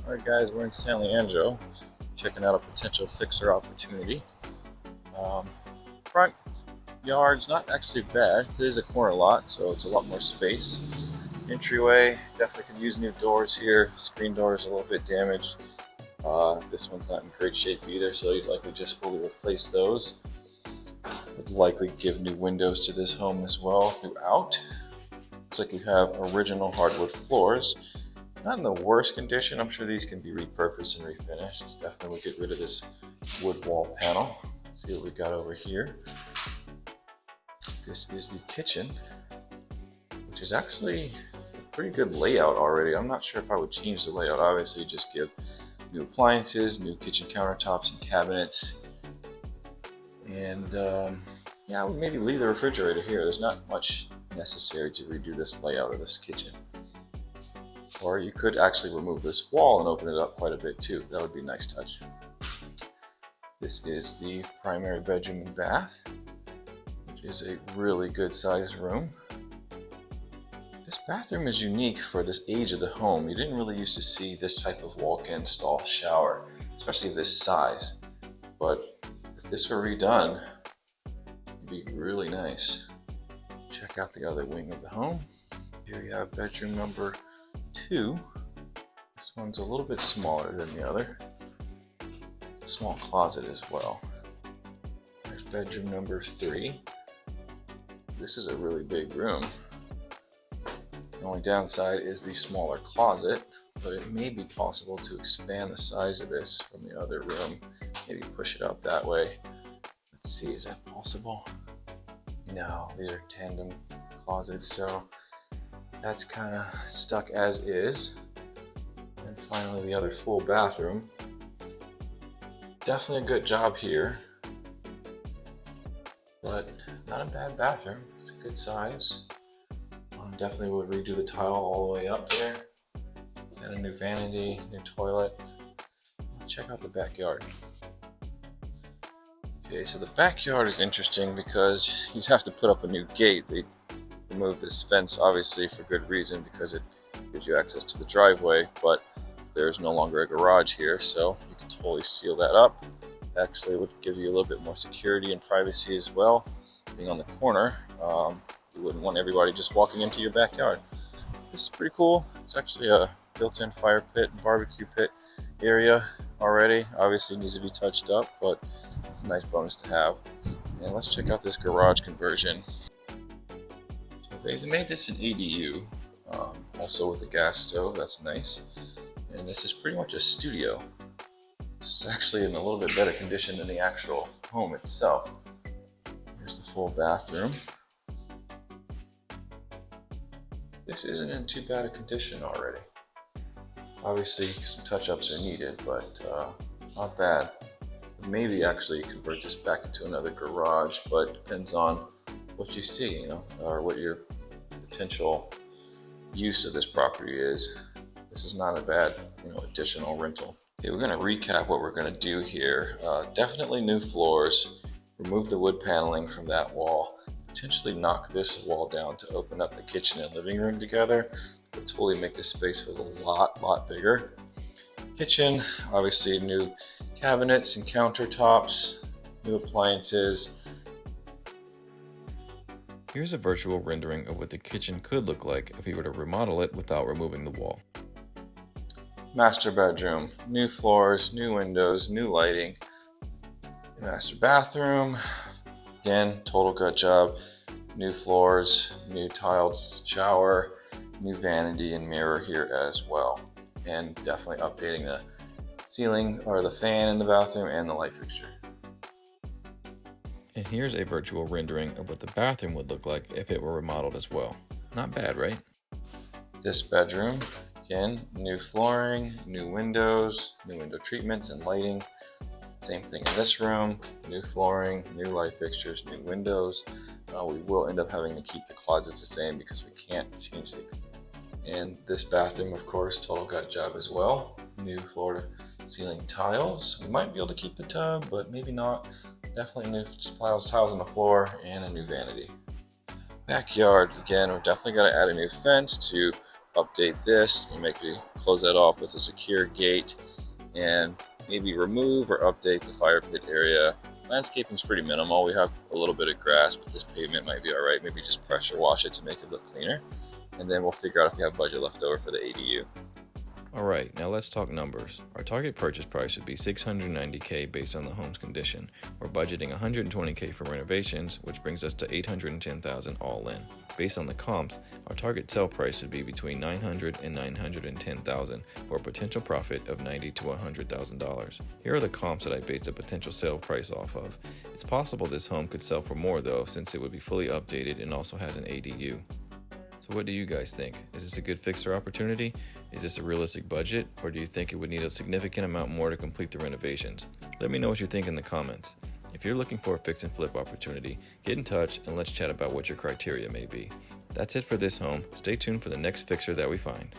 Alright guys, we're in San Leandro, checking out a potential fixer opportunity. Front yard's not actually bad. It is a corner lot, so it's a lot more space. Entryway, definitely could use new doors here. Screen door is a little bit damaged. This one's not in great shape either, so you'd likely just fully replace those. Would likely give new windows to this home as well throughout. Looks like we have original hardwood floors. Not in the worst condition. I'm sure these can be repurposed and refinished. Definitely would get rid of this wood wall panel. Let's see what we got over here. This is the kitchen, which is actually a pretty good layout already. I'm not sure if I would change the layout. Obviously, just give new appliances, new kitchen countertops and cabinets. And yeah, I would maybe leave the refrigerator here. There's not much necessary to redo this layout of this kitchen. Or you could actually remove this wall and open it up quite a bit too. That would be a nice touch. This is the primary bedroom and bath, which is a really good sized room. This bathroom is unique for this age of the home. You didn't really used to see this type of walk-in stall shower, especially this size. But if this were redone, it'd be really nice. Check out the other wing of the home. Here we have bedroom number 2. This one's a little bit smaller than the other. A small closet as well. There's bedroom number 3. This is a really big room. The only downside is the smaller closet, but it may be possible to expand the size of this from the other room. Maybe push it out that way. Let's see, is that possible? No, these are tandem closets, so that's kind of stuck as is. And finally, the other full bathroom. Definitely a good job here, but not a bad bathroom. It's a good size. Definitely would redo the tile all the way up there. And a new vanity, new toilet. Check out the backyard. Okay, so the backyard is interesting because you'd have to put up a new gate. They removed this fence obviously for good reason because it gives you access to the driveway, but there's no longer a garage here, so you can totally seal that up. Actually, it would give you a little bit more security and privacy as well. Being on the corner, you wouldn't want everybody just walking into your backyard. This is pretty cool. It's actually a built-in fire pit and barbecue pit area already. Obviously, it needs to be touched up, but it's a nice bonus to have. And let's check out this garage conversion. They've made this an ADU, also with a gas stove. That's nice. And this is pretty much a studio. This is actually in a little bit better condition than the actual home itself. Here's the full bathroom. This isn't in too bad a condition already. Obviously, some touch-ups are needed, but not bad. Maybe actually convert this back into another garage, but depends on what you see, or what your potential use of this property is. This is not a bad, additional rental. Okay, we're going to recap what we're going to do here. Definitely new floors. Remove the wood paneling from that wall. Potentially knock this wall down to open up the kitchen and living room together, but totally make this space feel a lot bigger. Kitchen, obviously new cabinets and countertops, new appliances. Here's a virtual rendering of what the kitchen could look like if we were to remodel it without removing the wall. Master bedroom, new floors, new windows, new lighting. Master bathroom, again, total gut job. New floors, new tiled shower, new vanity and mirror here as well. And definitely updating the ceiling or the fan in the bathroom and the light fixture. And here's a virtual rendering of what the bathroom would look like if it were remodeled as well. Not bad, right? This bedroom, again, new flooring, new windows, new window treatments and lighting. Same thing in this room, new flooring, new light fixtures, new windows. We will end up having to keep the closets the same because we can't change these. And this bathroom, of course, total gut job as well. New floor to ceiling tiles. We might be able to keep the tub, but maybe not. Definitely new tiles on the floor and a new vanity. Backyard, again, we're definitely going to add a new fence to update this and maybe close that off with a secure gate, and maybe remove or update the fire pit area. Landscaping is pretty minimal. We have a little bit of grass, but this pavement might be all right. Maybe just pressure wash it to make it look cleaner, and then we'll figure out if we have budget left over for the ADU. Alright, now let's talk numbers. Our target purchase price would be $690K based on the home's condition. We're budgeting $120K for renovations, which brings us to $810,000 all in. Based on the comps, our target sale price would be between $900,000 and $910,000 for a potential profit of $90,000 to $100,000. Here are the comps that I based a potential sale price off of. It's possible this home could sell for more though, since it would be fully updated and also has an ADU. So what do you guys think? Is this a good fixer opportunity? Is this a realistic budget? Or do you think it would need a significant amount more to complete the renovations? Let me know what you think in the comments. If you're looking for a fix and flip opportunity, get in touch and let's chat about what your criteria may be. That's it for this home. Stay tuned for the next fixer that we find.